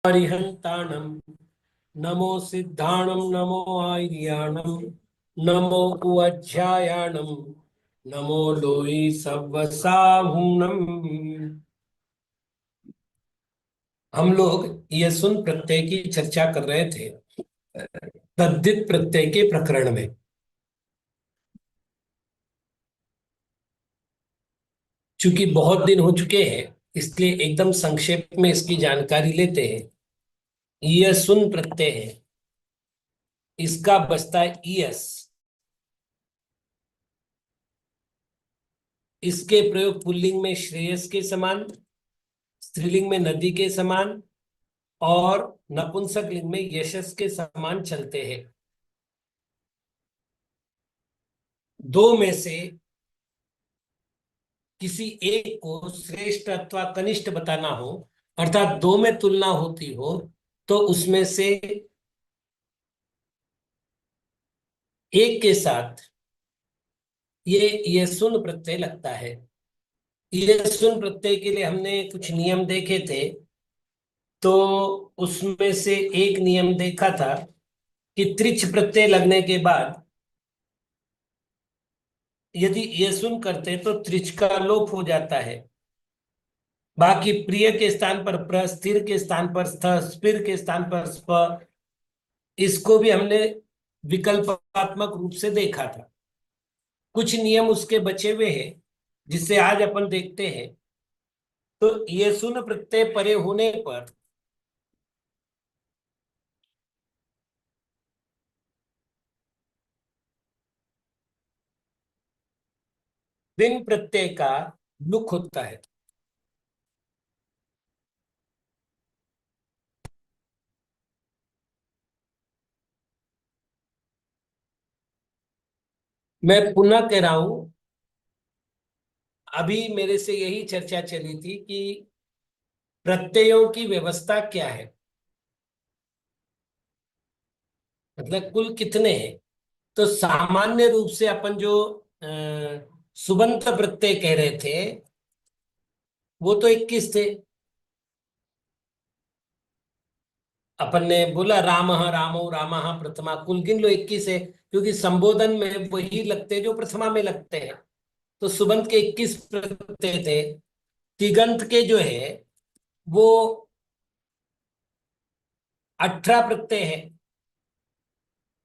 हरिहन्ताणं नमो सिद्धाणं नमो आर्याणं नमो उवध्यायाणं नमो लोई सव्वसाहुणम्। हम लोग ये सुन प्रत्यय की चर्चा कर रहे थे तद्धित प्रत्यय के प्रकरण में। चूंकि बहुत दिन हो चुके हैं इसलिए एकदम संक्षेप में इसकी जानकारी लेते हैं। यह सुन प्रत्यय है, इसका बचता है ईयस। इसके प्रयोग पुल्लिंग में श्रेयस के समान, स्त्रीलिंग में नदी के समान और नपुंसक लिंग में यशस के समान चलते हैं। दो में से किसी एक को श्रेष्ठ अथवा कनिष्ठ बताना हो, अर्थात दो में तुलना होती हो, तो उसमें से एक के साथ ये सुन प्रत्यय लगता है। ये सुन प्रत्यय के लिए हमने कुछ नियम देखे थे। तो उसमें से एक नियम देखा था कि त्रिच प्रत्यय लगने के बाद यदि ये सुन करते तो त्रिच का लोप हो जाता है। बाकी प्रिय के स्थान पर प्र, स्थिर के स्थान पर स्थ, स्पिर के स्थान पर स्प, इसको भी हमने विकल्पात्मक रूप से देखा था। कुछ नियम उसके बचे हुए हैं जिसे आज अपन देखते हैं। तो ये सुन प्रत्यय परे होने पर दिन प्रत्यय का लुक होता है। मैं पुनः कह रहा हूं, अभी मेरे से यही चर्चा चली थी कि प्रत्ययों की व्यवस्था क्या है, मतलब कुल कितने हैं। तो सामान्य रूप से अपन जो अ, सुबंत प्रत्यय कह रहे थे वो तो 21 थे। अपन ने बोला राम रामो रामा प्रथमा, कुल गिन लो 21 है, क्योंकि संबोधन में वही लगते हैं जो प्रथमा में लगते हैं। तो सुबंत के 21 प्रत्यय थे। तिगंत के जो है वो 18 प्रत्यय है।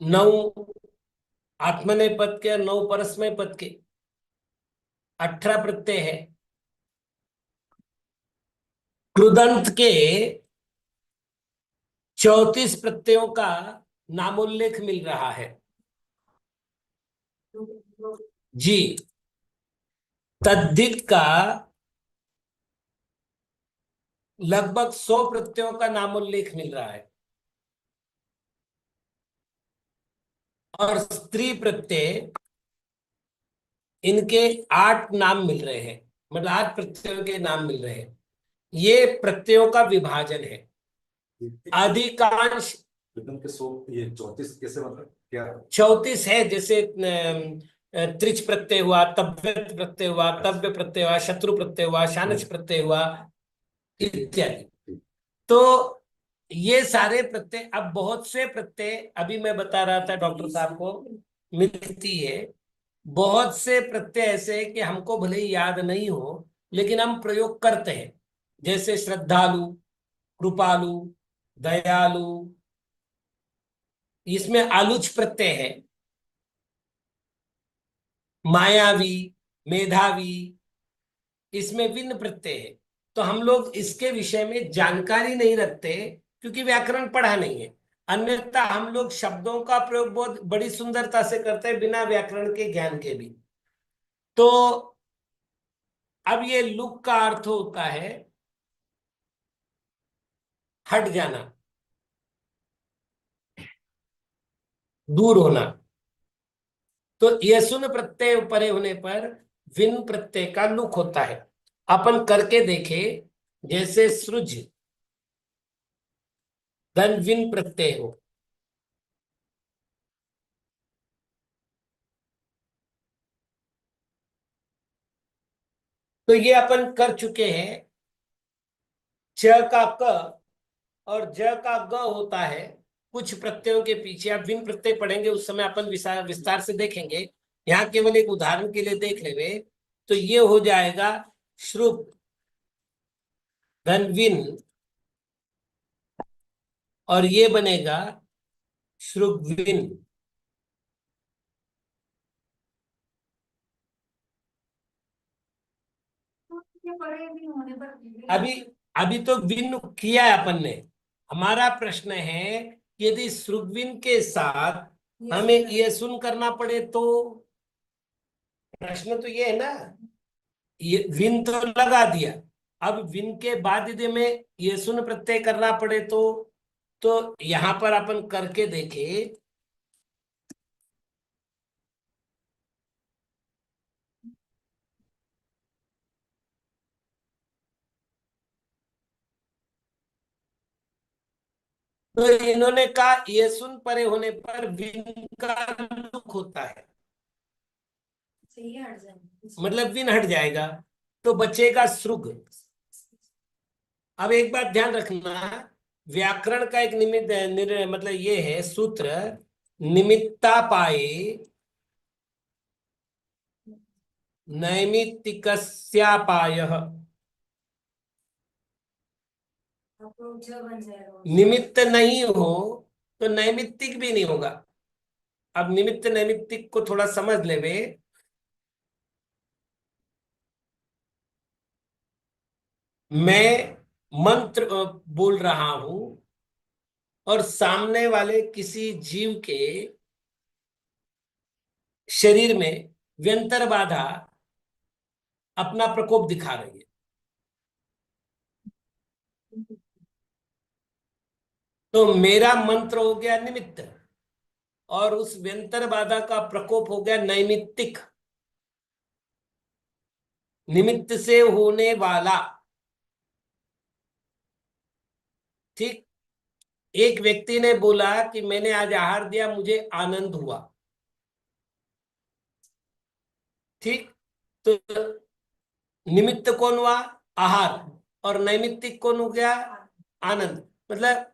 9 आत्मनेय पद के और 9 परस्मय पद के 18 प्रत्यय है। कृदंत के 34 प्रत्ययों का नामोल्लेख मिल रहा है। जी। तद्धित का लगभग 100 प्रत्ययों का नामोल्लेख मिल रहा है। और स्त्री प्रत्यय, इनके 8 नाम मिल रहे हैं, मतलब 8 प्रत्ययों के नाम मिल रहे हैं। ये प्रत्ययों का विभाजन है। अधिकांश के 100, ये 34 कैसे, मतलब क्या? 34 है, जैसे त्रिच प्रत्यय हुआ, तव्यत प्रत्यय हुआ, तव्य प्रत्यय हुआ, शत्रु प्रत्यय हुआ, शानच प्रत्यय हुआ इत्यादि। तो ये सारे प्रत्यय, अब बहुत से प्रत्यय, अभी मैं बता रहा था डॉक्टर साहब को, मिलती है। बहुत से प्रत्यय ऐसे हैं कि हमको भले ही याद नहीं हो लेकिन हम प्रयोग करते हैं। जैसे श्रद्धालु, कृपालु, दयालु, इसमें आलुच प्रत्यय है। मायावी, मेधावी, इसमें विन्न प्रत्यय है। तो हम लोग इसके विषय में जानकारी नहीं रखते क्योंकि व्याकरण पढ़ा नहीं है। अन्यथा हम लोग शब्दों का प्रयोग बहुत बड़ी सुंदरता से करते हैं बिना व्याकरण के ज्ञान के भी। तो अब ये लुक का अर्थ होता है हट जाना, दूर होना। तो यशुन प्रत्यय परे होने पर विन प्रत्यय का लुक होता है। अपन करके देखे, जैसे सृज धन विन प्रत्यय हो, तो ये अपन कर चुके हैं। च का क और ज का ग होता है कुछ प्रत्ययों के पीछे। आप विन प्रत्यय पढ़ेंगे उस समय अपन विस्तार से देखेंगे। यहाँ केवल एक उदाहरण के लिए देख लेंगे। तो ये हो जाएगा श्रुप, धन विन, और ये बनेगा श्रुग्विन। अभी अभी तो विन किया है अपन ने। हमारा प्रश्न है कि यदि श्रुग्विन के साथ हमें ये सुन करना पड़े तो, प्रश्न तो ये है ना। ये विन तो लगा दिया, अब विन के बाद यदि हमें ये सुन प्रत्यय करना पड़े तो यहां पर अपन करके देखे। तो इन्होंने कहा ये सुन परे होने पर विन का लुक होता है, मतलब विन हट जाएगा तो बचेगा श्रुग। अब एक बात ध्यान रखना, व्याकरण का एक मतलब ये है सूत्र, निमित्ता पाए नैमित्तिकस्यापायः। निमित्त नहीं हो तो नैमित्तिक भी नहीं होगा। अब निमित्त नैमित्तिक को थोड़ा समझ लेवे। मैं मंत्र बोल रहा हूं और सामने वाले किसी जीव के शरीर में व्यंतर बाधा अपना प्रकोप दिखा रही है। तो मेरा मंत्र हो गया निमित्त और उस व्यंतर बाधा का प्रकोप हो गया नैमित्तिक, निमित्त से होने वाला। ठीक, एक व्यक्ति ने बोला कि मैंने आज आहार दिया, मुझे आनंद हुआ। ठीक, तो निमित्त कौन हुआ? आहार, और नैमित्तिक कौन हो गया? आनंद। मतलब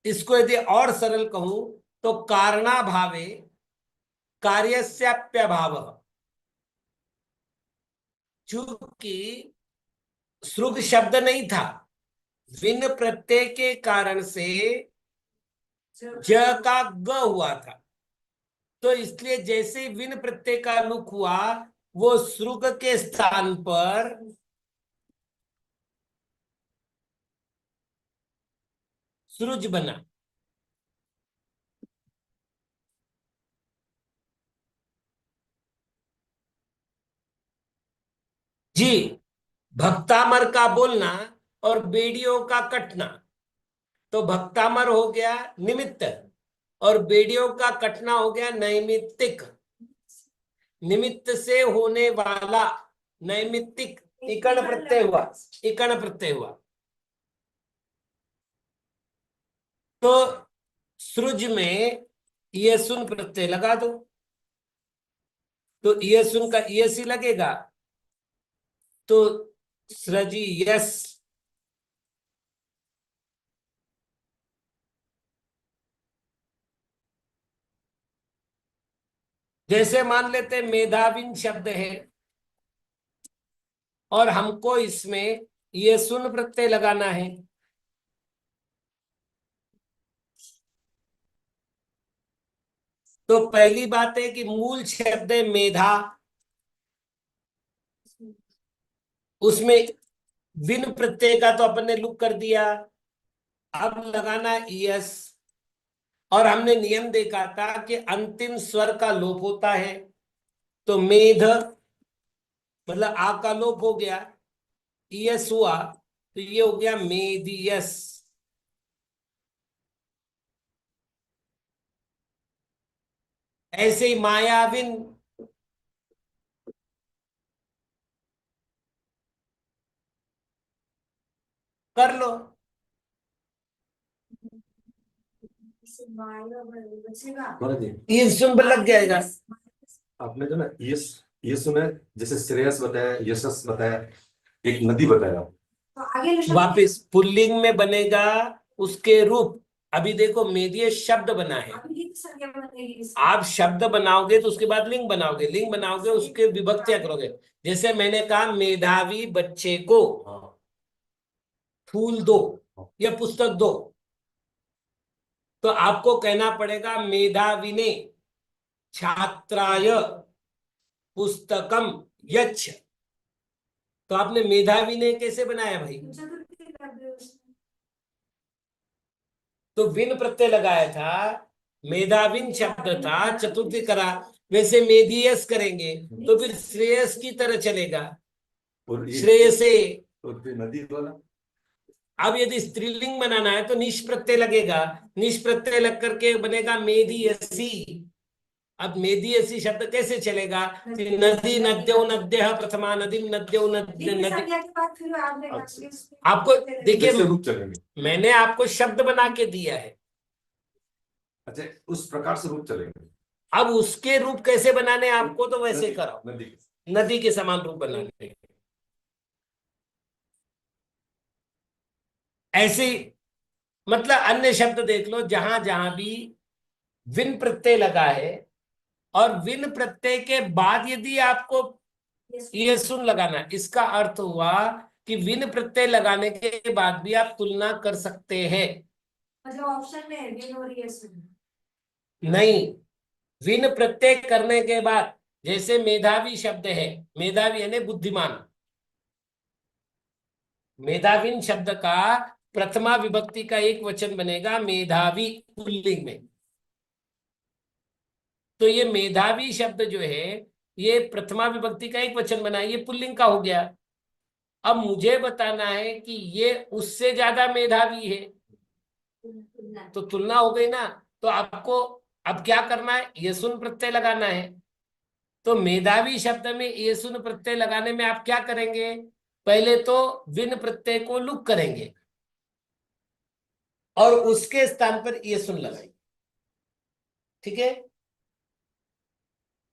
इसको यदि और सरल कहूं तो कारणाभावे कार्यस्याप्यभाव। चूंकि श्रुग शब्द नहीं था, विन प्रत्यय के कारण से ज का ग हुआ था, तो इसलिए जैसे विन प्रत्यय का लुक हुआ वो श्रुग के स्थान पर सृज बना। जी, भक्तामर का बोलना और बेड़ियों का कटना, तो भक्तामर हो गया निमित्त और बेड़ियों का कटना हो गया नैमित्तिक। निमित्त से होने वाला नैमित्तिक इकण प्रत्यय हुआ, इकण प्रत्यय हुआ। तो सृज में ये सुन प्रत्यय लगा दो, तो ये सुन का ये सी लगेगा, तो सृजी यस। जैसे मान लेते मेधाविन शब्द है और हमको इसमें ये सुन प्रत्यय लगाना है, तो पहली बात है कि मूल शब्द है मेधा, उसमें विन प्रत्यय का तो अपन ने लुक कर दिया। अब लगाना यस, और हमने नियम देखा था कि अंतिम स्वर का लोप होता है, तो मेध मतलब आ का लोप हो गया, यस हुआ, तो ये हो गया मेदियस। ऐसे ही मायाविन, कर लो। महाराज जी, ये सुन लग जाएगा। आपने जो ना ये सुना है, जैसे श्रेयस बताया, यशस बताया, एक नदी बताया, तो आगे शब्द वापिस पुल्लिंग में बनेगा उसके रूप। अभी देखो मेदिए शब्द बना है, अभी लिंग संज्ञा बनेगी इसकी। आप शब्द बनाओगे तो उसके बाद लिंग बनाओगे, लिंग बनाओगे उसके विभक्तियां करोगे। जैसे मैंने कहा मेधावी बच्चे को हाँ फूल दो या पुस्तक दो, तो आपको कहना पड़ेगा मेधाविने छात्राय पुस्तकम यच्छ। तो आपने मेधाविने कैसे बनाया भाई? चतुर्थी कर दो उसमें। तो विन प्रत्यय लगाया था, मेधाविन शब्द था, चतुर्थी करा। वैसे मेधियस करेंगे तो फिर श्रेयस की तरह चलेगा, और ये श्रेयसे। और फिर नदी वाला अब यदि स्त्रीलिंग बनाना है तो निश प्रत्यय लगेगा, निश प्रत्यय लग करके बनेगा मेधियसी। अब मेधियसी शब्द कैसे चलेगा? नदी नद्यो नद्य प्रथमा नदी नद्यो नद्य लिंग नदी। संज्ञा के बाद फिर आपने कहा कि उसमें आपको देखिए कैसे रूप चलेंगे? मैंने आपको शब्द बना के दिया है, अच्छा, उस प्रकार से रूप चलेंगे। अब उसके रूप कैसे बनाने हैं आपको, तो वैसे करो, नदी नदी के समान रूप बनाने हैं। ऐसे ही, मतलब अन्य शब्द देख लो जहां जहां भी विन प्रत्यय लगा है और विन प्रत्यय के बाद यदि आपको ये सुन लगाना है, इसका अर्थ हुआ कि विन प्रत्यय लगाने के बाद भी आप तुलना कर सकते हैं। मतलब ऑप्शन में है विन और ये सुन। नहीं, विन प्रत्यय करने के बाद, जैसे मेधावी शब्द है, मेधावी यानी बुद्धिमान, मेधाविन शब्द का प्रथमा विभक्ति का एक वचन बनेगा मेधावी पुल्लिंग में। तो ये मेधावी शब्द जो है ये प्रथमा विभक्ति का एक वचन बना है, ये पुल्लिंग का हो गया। अब मुझे बताना है कि ये उससे ज्यादा मेधावी है, तो तुलना हो गई ना। तो आपको अब क्या करना है, ये सुन प्रत्यय लगाना है। तो मेधावी शब्द में ये सुन प्रत्यय लगाने में आप क्या करेंगे? पहले तो विन प्रत्यय को लुक करेंगे और उसके स्थान पर ये सुन लगाएंगे। ठीक है,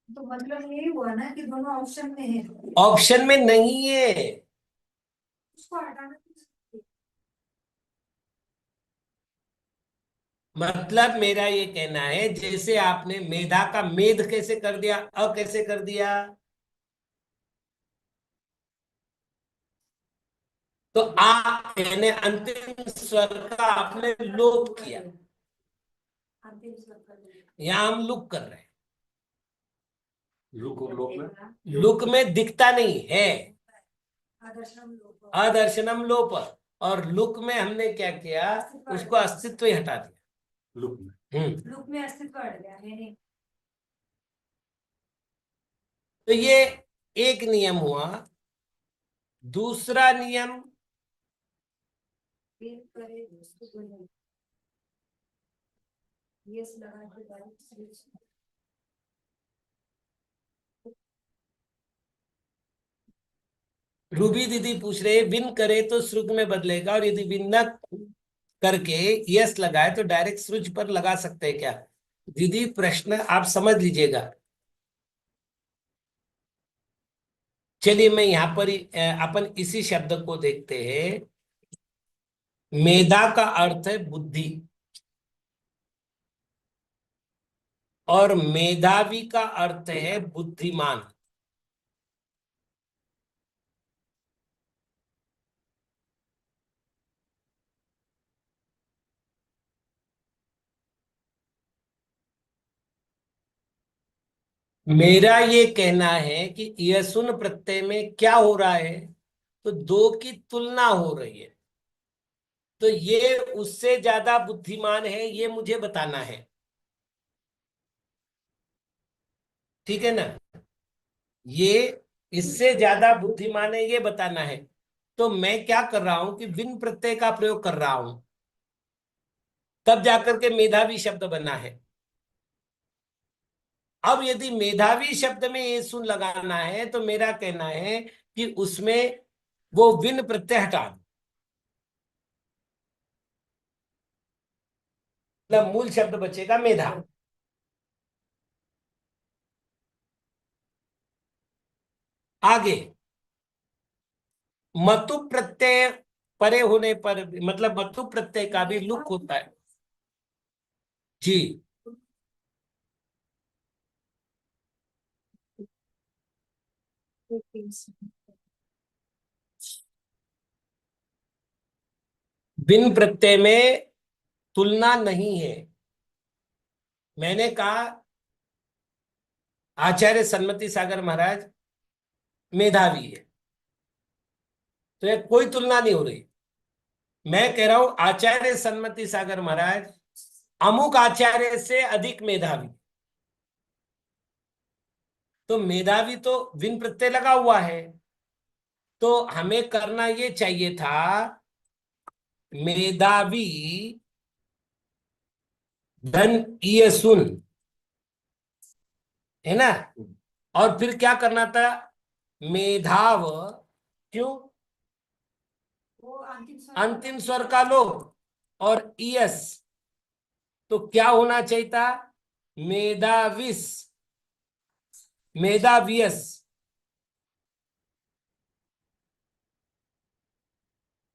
तो मतलब यही हुआ ना कि दोनों ऑप्शन में है, ऑप्शन में नहीं है। उसको हटाना। मतलब मेरा ये कहना है जैसे आपने मेधा का मेध कैसे कर दिया, अ कैसे कर दिया, तो आ यानी अंतिम स्वर का आपने लोप किया। अंतिम स्वर कर दो। यहां हम लुक कर रहे हैं, लुक और लोक में लुक में दिखता नहीं है, आदर्शनम लोप। अदर्शनम लोप। और लुक में हमने क्या किया, उसको अस्तित्व ही हटा दिया। लुक में लुक में अस्तित्व हट गया है नहीं। तो ये एक नियम हुआ। दूसरा नियम, फिर करे उसको बोले यस लगा के बाद स्विच। रूबी दीदी पूछ रहे विन करे तो श्रुग में बदलेगा, और यदि विन न करके यस लगाए तो डायरेक्ट स्विच पर लगा सकते हैं क्या? दीदी प्रश्न आप समझ लीजिएगा। चलिए मैं यहां पर अपन इसी शब्द को देखते हैं। मेधा का अर्थ है बुद्धि, और मेधावी का अर्थ है बुद्धिमान। मेरा ये कहना है कि यह प्रत्यय में क्या हो रहा है, तो दो की तुलना हो रही है, तो ये उससे ज्यादा बुद्धिमान है ये मुझे बताना है। ठीक है ना, ये इससे ज्यादा बुद्धिमान है ये बताना है। तो मैं क्या कर रहा हूं कि विन प्रत्यय का प्रयोग कर रहा हूं, तब जाकर के मेधावी शब्द बना है। अब यदि मेधावी शब्द में ये सुन लगाना है तो मेरा कहना है कि उसमें वो विन प्रत्यय हटा दो, मतलब मूल शब्द बचेगा मेधा। आगे मतु प्रत्यय परे होने पर मतलब मतु प्रत्यय का भी लुक होता है जी। बिन प्रत्यय में तुलना नहीं है। मैंने कहा आचार्य सन्मति सागर महाराज मेधावी है, तो ये कोई तुलना नहीं हो रही। मैं कह रहा हूं आचार्य सन्मति सागर महाराज अमुक आचार्य से अधिक मेधावी। तो मेधावी तो विन प्रत्यय लगा हुआ है, तो हमें करना ये चाहिए था मेधावी धन ये सुन, है ना। और फिर क्या करना था, मेधाव, क्यों, वो अंतिम स्वर अंतिम स्वर का लोप और ईएस। तो क्या होना चाहिए था, मेधाविस, मेधावियस,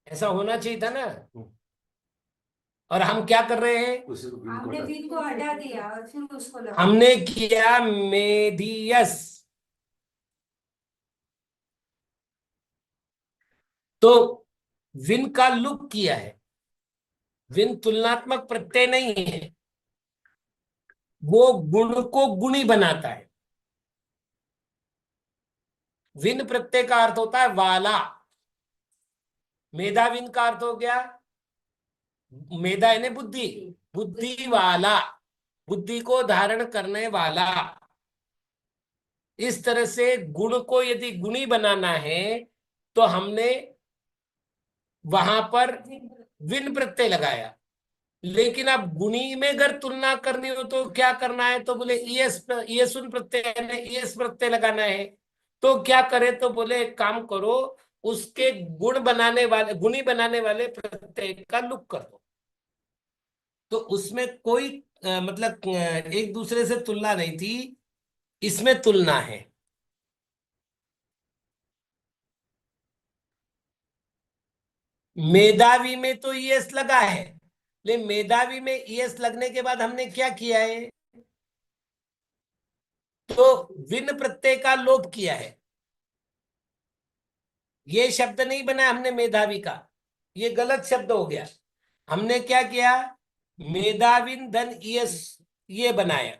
ऐसा होना चाहिए था ना। और हम क्या कर रहे हैं, उसी को बिन को हमने हटा विन को हटा दिया और फिर उसको लगा हमने किया मेधियस। तो विन का लुक किया है। विन तुलनात्मक प्रत्यय नहीं है, वो गुण को गुणी बनाता है। विन प्रत्यय का अर्थ होता है वाला। मेधाविन का अर्थ हो गया, मेधा यानी बुद्धि, बुद्धि वाला, बुद्धि को धारण करने वाला। इस तरह से गुण को यदि गुणी बनाना है तो हमने वहां पर विन प्रत्यय लगाया। लेकिन अब गुणी में अगर तुलना करनी हो तो क्या करना है, तो बोले ईएस, ईएसुन प्रत्यय ने ईएस प्रत्यय लगाना है। तो क्या करे, तो बोले एक काम करो, उसके गुण बनाने वाले, गुणी बनाने वाले प्रत्यय का लुक कर दो। तो उसमें कोई मतलब एक दूसरे से तुलना नहीं थी, इसमें तुलना है। मेधावी में तो ईएस लगा है, लेकिन मेधावी में ईएस लगने के बाद हमने क्या किया है, तो विन प्रत्यय का लोप किया है। ये शब्द नहीं बना हमने मेधावी का, ये गलत शब्द हो गया। हमने क्या किया, मेधाविन धन ईएस ये बनाया।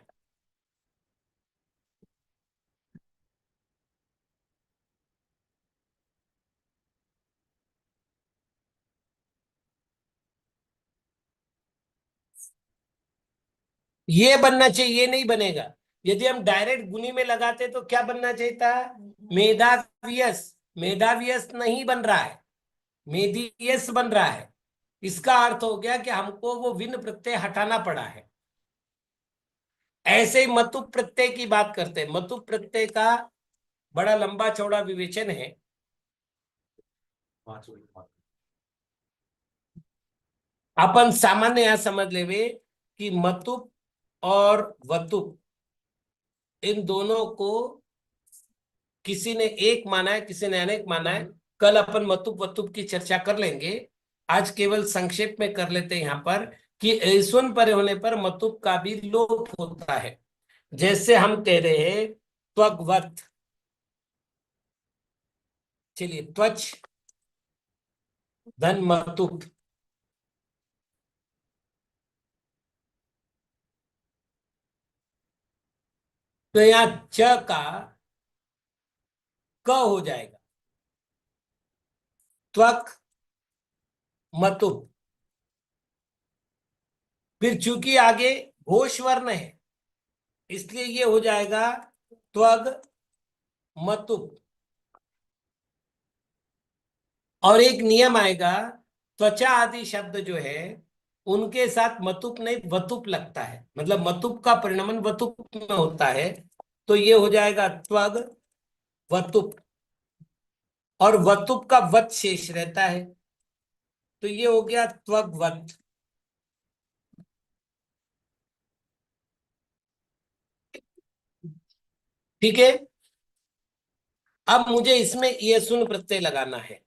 ये बनना चाहिए, ये नहीं बनेगा। यदि हम डायरेक्ट गुनी में लगाते तो क्या बनना चाहिए था, मेधावियस। मेधावियस नहीं बन रहा है, मेधियस बन रहा है। इसका अर्थ हो गया कि हमको वो विन प्रत्यय हटाना पड़ा है। ऐसे ही मतु प्रत्यय की बात करते हैं। मतु प्रत्यय का बड़ा लंबा चौड़ा विवेचन है। 5 मिनट अपन सामान्य यहां समझ लेवे कि मतुप और वतुप, इन दोनों को किसी ने एक माना है, किसी ने अनेक माना है। कल अपन मतुप वतुप की चर्चा कर लेंगे। आज केवल संक्षेप में कर लेते हैं यहाँ पर कि ऐसवन परे होने पर मतुप का भी लोप होता है। जैसे हम कह रहे हैं त्वग्वत, चलिए त्वच धन मतुप, तो यहाँ च का क हो जाएगा, त्वक मतुप। फिर चूंकि आगे घोष वर्ण है, इसलिए ये हो जाएगा त्वग मतुप। और एक नियम आएगा, त्वचा आदि शब्द जो है उनके साथ मतुप नहीं वतुप लगता है, मतलब मतुप का परिणमन वतुप में होता है। तो ये हो जाएगा त्वग वतुप, और वतुप का वत शेष रहता है, तो ये हो गया त्वग वत। ठीक है। अब मुझे इसमें ये सुन प्रत्यय लगाना है।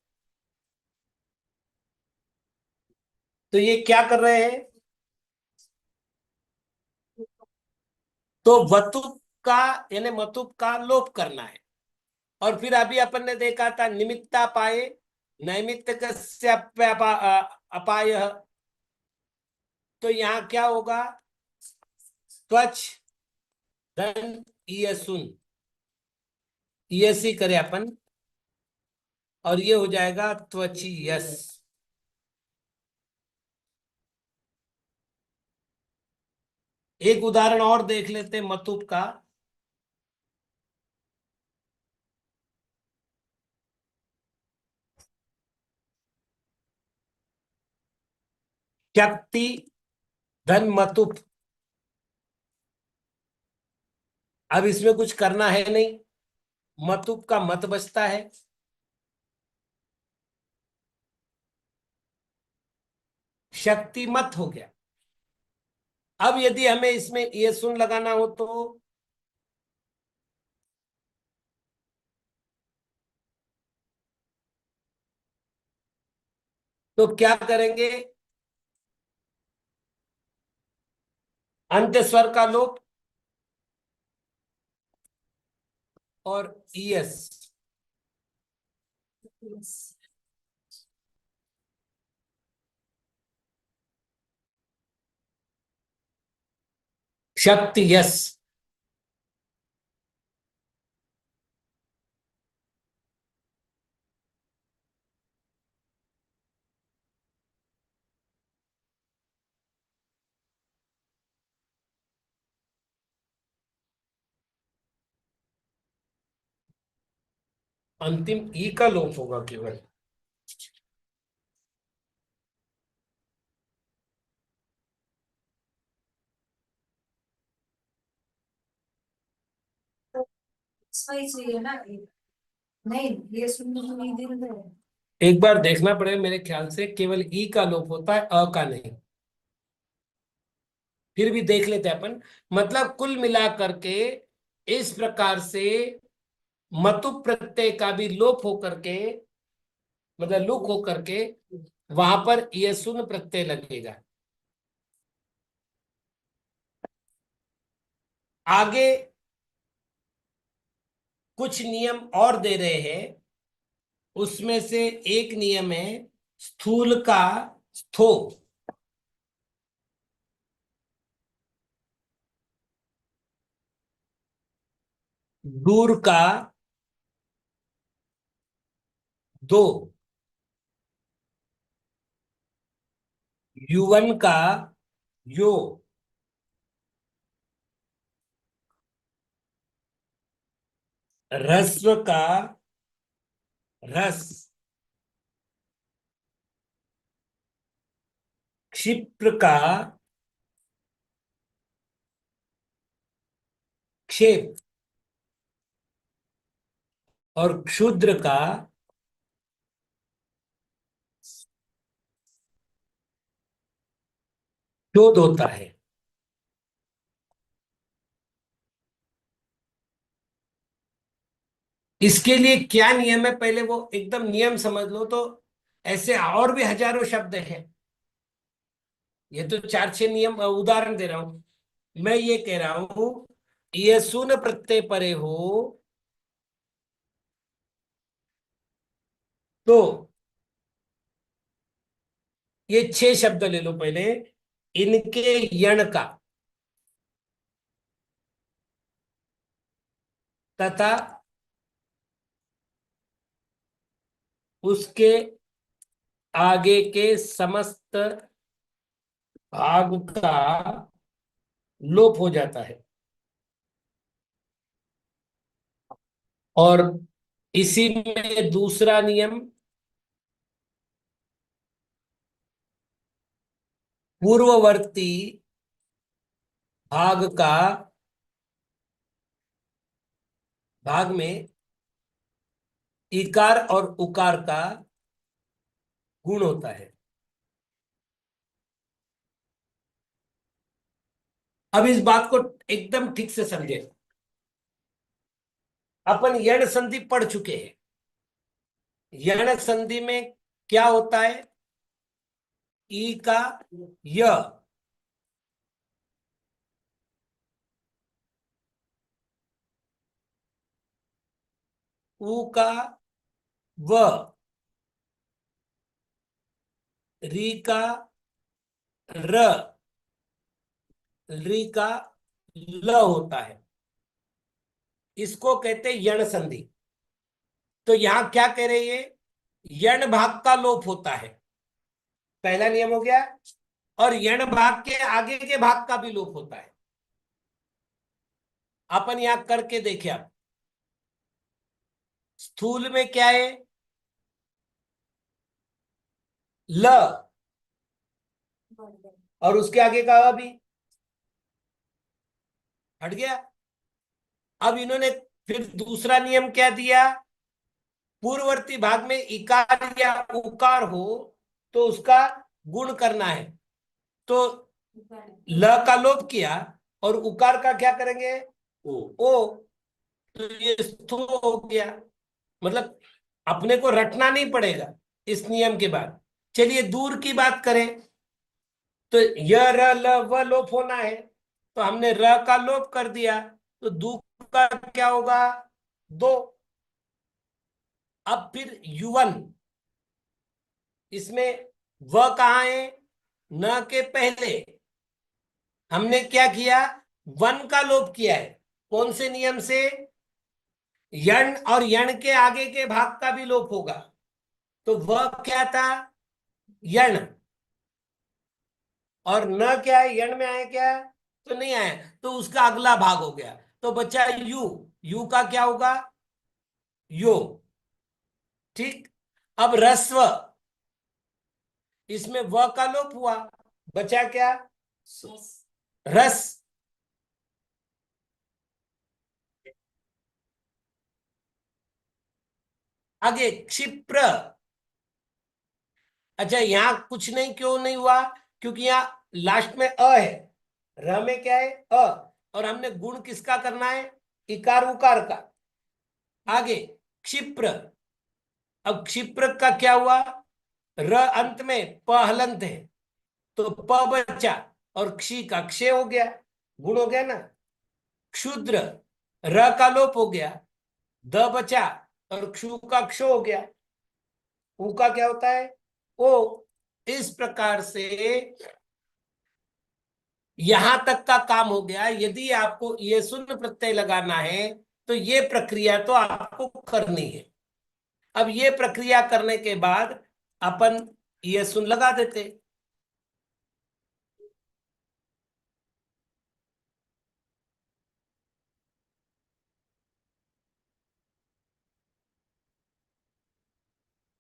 तो ये क्या कर रहे हैं? तो वतुप का यानी मतुप का लोप करना है। और फिर अभी अपन ने देखा था निमित्ता पाए नैमित्तिकस्य अपाय। तो यहाँ क्या होगा? त्वच धन ईयसुन, ईयसी करे अपन, और ये हो जाएगा त्वची यस। एक उदाहरण और देख लेते हैं मतुप का। शक्ति धन मतुप। अब इसमें कुछ करना है नहीं, मतुप का मत बचता है। शक्ति मत हो गया। अब यदि हमें इसमें ये सुन लगाना हो तो क्या करेंगे? अंत स्वर का लोप और ईएस। शक्ति यस। अंतिम ई का लोप होगा केवल। सही चाहिए ना नहीं ये सुनने को नहीं दिल है। एक बार देखना पड़ेगा, मेरे ख्याल से केवल ई का लोप होता है, अ का नहीं। फिर भी देख लेते हैं अपन। मतलब कुल मिलाकर के इस प्रकार से मतु प्रत्यय का भी लोप होकर के, मतलब लुक होकर के वहां पर ये सुन प्रत्यय लगेगा। आगे कुछ नियम और दे रहे हैं। उसमें से एक नियम है स्थूल का स्थो, दूर का दो, युवन का यो, ह्रस्व का रस, क्षिप्र का क्षेप, और क्षुद्र का शोध होता है। इसके लिए क्या नियम है, पहले वो एकदम नियम समझ लो। तो ऐसे और भी हजारों शब्द हैं। ये तो चार छह नियम उदाहरण दे रहा हूं। मैं ये कह रहा हूं ये सुन प्रत्यय परे हो तो ये छह शब्द ले लो पहले। इनके यण का तथा उसके आगे के समस्त भाग का लोप हो जाता है। और इसी में दूसरा नियम, पूर्ववर्ती भाग का भाग में इकार और उकार का गुण होता है। अब इस बात को एकदम ठीक से समझे। अपन यण संधि पढ़ चुके हैं। यण संधि में क्या होता है? ई का य, ऊ का व, री का र, री का ल होता है। इसको कहते हैं यण संधि। तो यहां क्या कह रही है, यण भाग का लोप होता है, पहला नियम हो गया। और यण भाग के आगे के भाग का भी लोप होता है। अपन यहां करके देखे, आप स्थूल में क्या है, ल, और उसके आगे का अ भी हट गया। अब इन्होंने फिर दूसरा नियम क्या दिया, पूर्ववर्ती भाग में इकार या उकार हो तो उसका गुण करना है। तो ल का लोप किया और उकार का क्या करेंगे, ओ। तो ये स्थो हो गया। मतलब अपने को रटना नहीं पड़ेगा इस नियम के बाद। चलिए दूर की बात करें, तो य र ल व लोप होना है, तो हमने र का लोप कर दिया, तो दू का क्या होगा, दो। अब फिर युवन, इसमें व कहाँ है, न के पहले हमने क्या किया, वन का लोप किया है। कौन से नियम से, यण और यण के आगे के भाग का भी लोप होगा। तो वह क्या था, यण, और न क्या है, यण में आया क्या, तो नहीं आया, तो उसका अगला भाग हो गया। तो बच्चा यू, यू का क्या होगा, यो। ठीक। अब रस्व, इसमें व का लोप हुआ, बचा क्या, रस। आगे क्षिप्र। अच्छा यहां कुछ नहीं, क्यों नहीं हुआ, क्योंकि यहां लास्ट में अ है, र में क्या है, अ, और हमने गुण किसका करना है, इकार उकार का। आगे क्षिप्र, अब क्षिप्र का क्या हुआ, र अंत में प हलंत है, तो प बचा और क्षी का क्षय हो गया, गुण हो गया ना। क्षुद्र, र का लोप हो गया, द बचा और क्षु का क्षो हो गया, ऊ का क्या होता है, ओ। इस प्रकार से यहां तक का काम हो गया। यदि आपको ये शून्य प्रत्यय लगाना है तो ये प्रक्रिया तो आपको करनी है। अब ये प्रक्रिया करने के बाद अपन ये सुन लगा देते।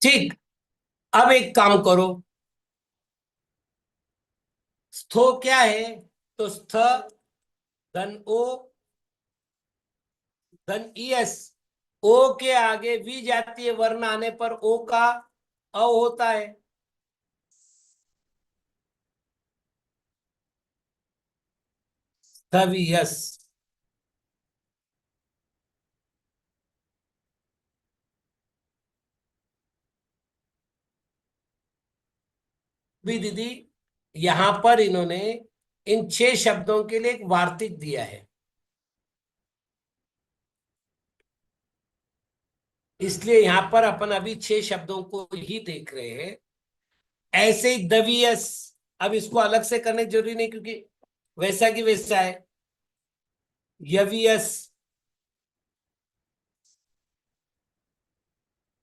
ठीक। अब एक काम करो, स्थो क्या है, तो स्थ, धन ओ, धन ईएस, ओ के आगे वी जातीय वर्ण आने पर ओ का अ होता है। स्थवियस। भी दीदी, यहां पर इन्होंने इन 6 शब्दों के लिए एक वार्तिक दिया है, इसलिए यहां पर अपन अभी 6 शब्दों को ही देख रहे हैं। ऐसे ही दवियस, अब इसको अलग से करने की जरूरी नहीं, क्योंकि वैसा की वैसा है। यवियस,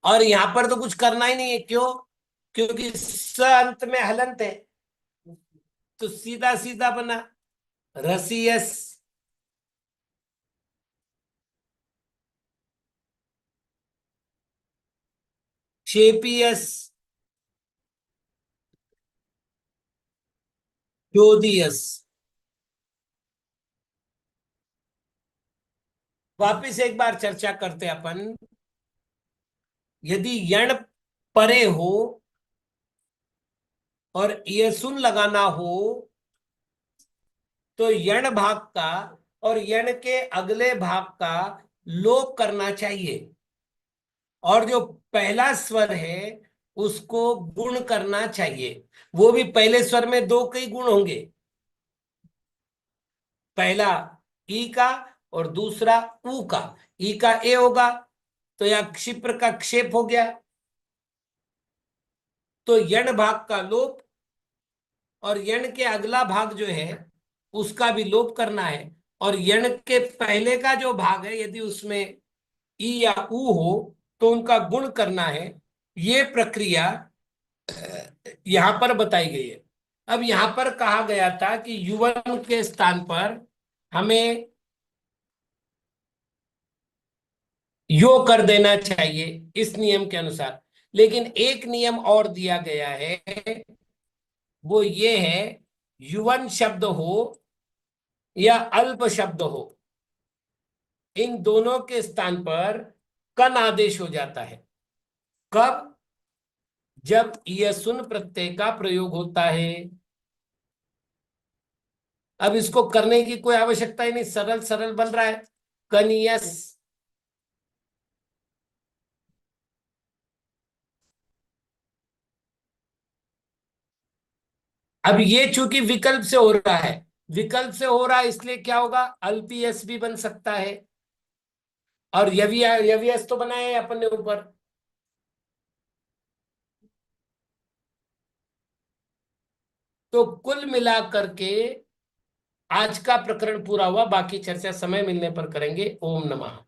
और यहां पर तो कुछ करना ही नहीं है, क्यों, क्योंकि स अंत में हलंत है, तो सीधा सीधा बना रसियस। शेपियस, जोदियस। वापिस एक बार चर्चा करते अपन। यदि यण परे हो और ये सुन लगाना हो तो यण भाग का और यण के अगले भाग का लोप करना चाहिए। और जो पहला स्वर है उसको गुण करना चाहिए। वो भी पहले स्वर में दो कई गुण होंगे, पहला ई का और दूसरा ऊ का। ई का ए होगा तो यह क्षिप्र का क्षेप हो गया, तो यण भाग का लोप, और यण के अगला भाग जो है उसका भी लोप करना है, और यण के पहले का जो भाग है यदि उसमें ई या ऊ हो तो उनका गुण करना है। ये प्रक्रिया यहां पर बताई गई है। अब यहां पर कहा गया था कि युवन के स्थान पर हमें यो कर देना चाहिए इस नियम के अनुसार, लेकिन एक नियम और दिया गया है, वो ये है युवन शब्द हो या अल्प शब्द हो, इन दोनों के स्थान पर कन आदेश हो जाता है। कब? जब यह प्रत्यय का प्रयोग होता है। अब इसको करने की कोई आवश्यकता ही नहीं, सरल सरल बन रहा है। कनियस, अब ये चूंकि विकल्प से हो रहा है, विकल्प से हो रहा है इसलिए क्या होगा, अल्पीयस भी बन सकता है, और यवियस तो बनाया है अपन ने ऊपर। तो कुल मिलाकर के आज का प्रकरण पूरा हुआ, बाकी चर्चा समय मिलने पर करेंगे। ओम नमः।